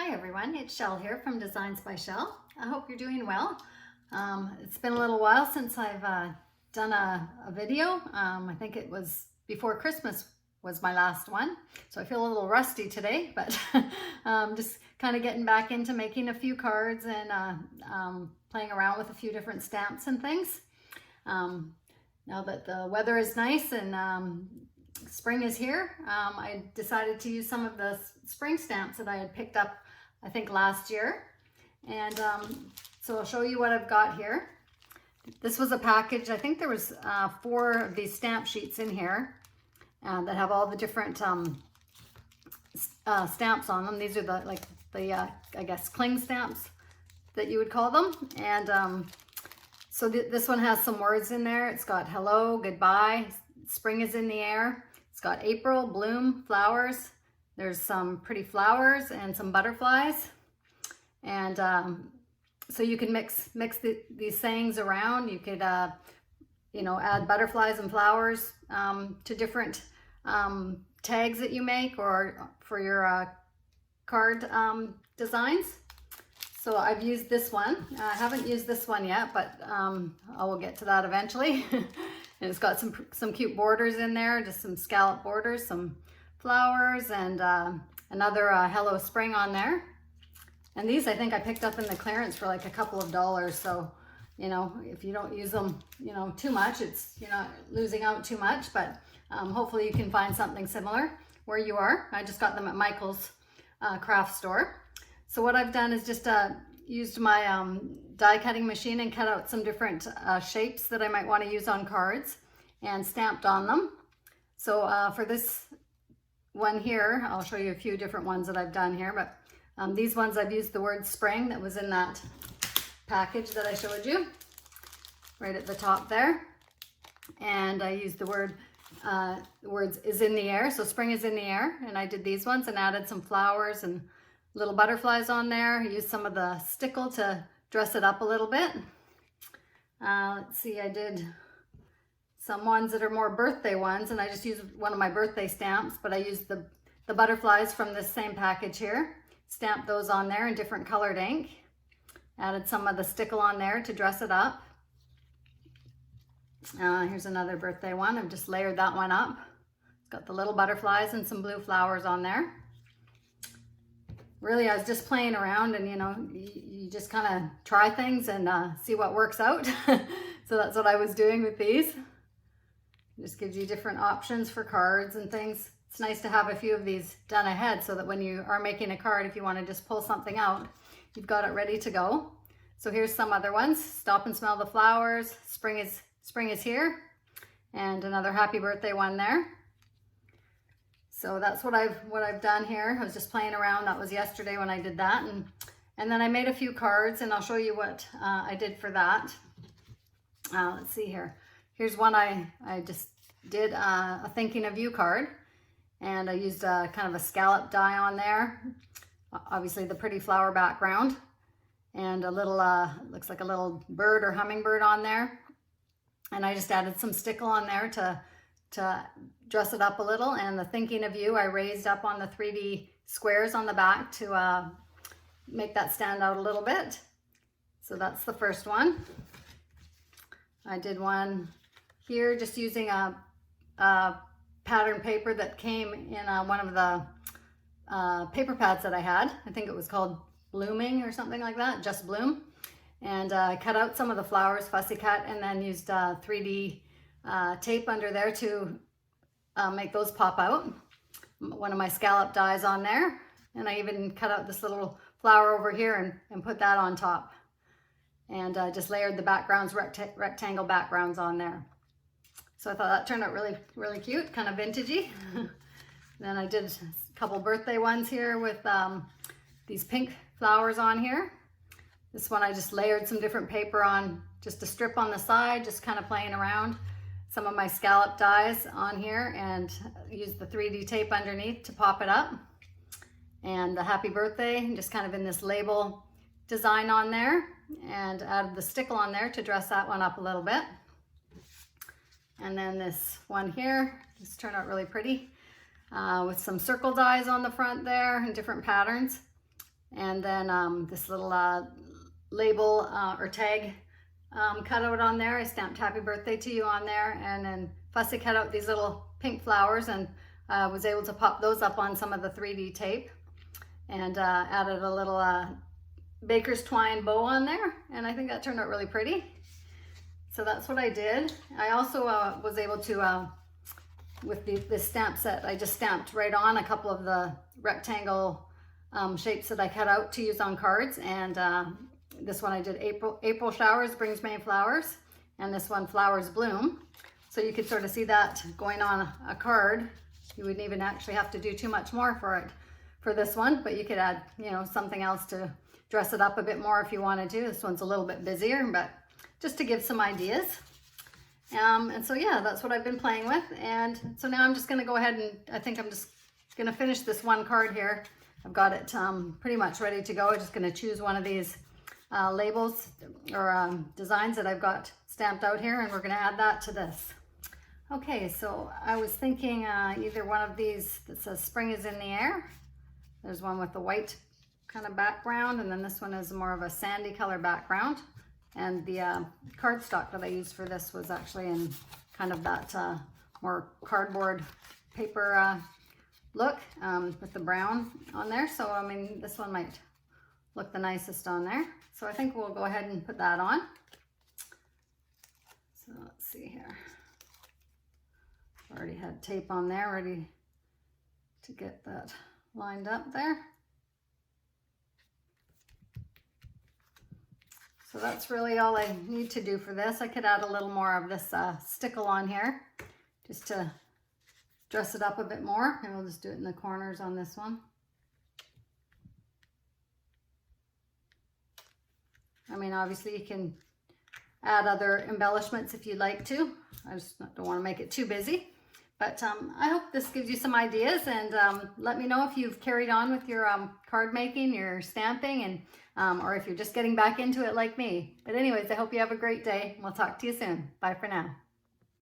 Hi everyone, it's Shell here from Designs by Shell. I hope you're doing well. It's been a little while since I've done a video. I think it was before Christmas was my last one. So I feel a little rusty today, but just kind of getting back into making a few cards and playing around with a few different stamps and things. Now that the weather is nice and spring is here, I decided to use some of the spring stamps that I had picked up, I think last year. And so I'll show you what I've got here. This was a package. I think there was 4 of these stamp sheets in here that have all the different stamps on them. These are the I guess cling stamps that you would call them. And so this one has some words in there. It's got hello, goodbye, spring is in the air. It's got April, bloom, flowers. There's some pretty flowers and some butterflies. And so you can mix these sayings around. You could, add butterflies and flowers to different tags that you make or for your card designs. So I've used this one. I haven't used this one yet, but I will get to that eventually. And it's got some cute borders in there, just some scallop borders, some flowers, and another Hello Spring on there. And these I think I picked up in the clearance for like a couple of dollars. So, if you don't use them, too much, you're not losing out too much, but hopefully you can find something similar where you are. I just got them at Michael's craft store. So what I've done is just used my die cutting machine and cut out some different shapes that I might want to use on cards and stamped on them. So for this one here, I'll show you a few different ones that I've done here, but these ones I've used the word spring that was in that package that I showed you right at the top there. And I used the words is in the air, so spring is in the air, and I did these ones and added some flowers and little butterflies on there. I used some of the stickle to dress it up a little bit. Let's see, I did some ones that are more birthday ones, and I just used one of my birthday stamps, but I used the butterflies from this same package here. Stamped those on there in different colored ink. Added some of the stickle on there to dress it up. Here's another birthday one. I've just layered that one up. It's got the little butterflies and some blue flowers on there. Really, I was just playing around, and you just kind of try things and see what works out. So that's what I was doing with these. It just gives you different options for cards and things. It's nice to have a few of these done ahead so that when you are making a card, if you want to just pull something out, you've got it ready to go. So here's some other ones. Stop and smell the flowers. Spring is here. And another happy birthday one there. So that's what I've done here. I was just playing around. That was yesterday when I did that. And then I made a few cards, and I'll show you what I did for that. Let's see here. Here's one I just did a thinking of you card. And I used kind of a scallop die on there. Obviously the pretty flower background. And a little, looks like a little bird or hummingbird on there. And I just added some stickle on there to dress it up a little. And the thinking of you I raised up on the 3D squares on the back to make that stand out a little bit. So that's the first one. I did one here just using a pattern paper that came in one of the paper pads that I had. I think it was called Blooming or something like that, Just Bloom. And cut out some of the flowers, fussy cut, and then used 3D tape under there to make those pop out. One of my scallop dies on there, and I even cut out this little flower over here and put that on top. And just layered the backgrounds, rectangle backgrounds on there. So I thought that turned out really, really cute, kind of vintagey. Then I did a couple birthday ones here with these pink flowers on here. This one I just layered some different paper on, just a strip on the side, just kind of playing around. Some of my scallop dies on here, and used the 3D tape underneath to pop it up. And the happy birthday, just kind of in this label design on there, and added the stickle on there to dress that one up a little bit. And then this one here, just turned out really pretty with some circle dies on the front there and different patterns. and then this little label or tag cutout on there. I stamped happy birthday to you on there, and then Fussy cut out these little pink flowers and was able to pop those up on some of the 3D tape, and added a little baker's twine bow on there, and I think that turned out really pretty. So that's what I did. I also was able to, with this stamp set, I just stamped right on a couple of the rectangle shapes that I cut out to use on cards, and this one I did April showers brings May flowers, and this one flowers bloom. So you could sort of see that going on a card. You wouldn't even actually have to do too much more for it for this one, but you could add, you know, something else to dress it up a bit more if you wanted to. This one's a little bit busier, but just to give some ideas. And so yeah, that's what I've been playing with. And so now I'm just gonna go ahead and I think I'm just gonna finish this one card here. I've got it pretty much ready to go. I'm just gonna choose one of these labels or designs that I've got stamped out here, and we're gonna add that to this. Okay, so I was thinking either one of these that says spring is in the air. There's one with the white kind of background, and then this one is more of a sandy color background. And the cardstock that I used for this was actually in kind of that more cardboard paper look with the brown on there. So I mean, this one might look the nicest on there. So I think we'll go ahead and put that on. So let's see here. Already had tape on there ready to get that lined up there. So that's really all I need to do for this. I could add a little more of this stickle on here just to dress it up a bit more, and we'll just do it in the corners on this one. I mean, obviously you can add other embellishments if you'd like to. I just don't want to make it too busy. But I hope this gives you some ideas, and let me know if you've carried on with your card making, your stamping, and or if you're just getting back into it like me. But anyways, I hope you have a great day. We'll talk to you soon. Bye for now.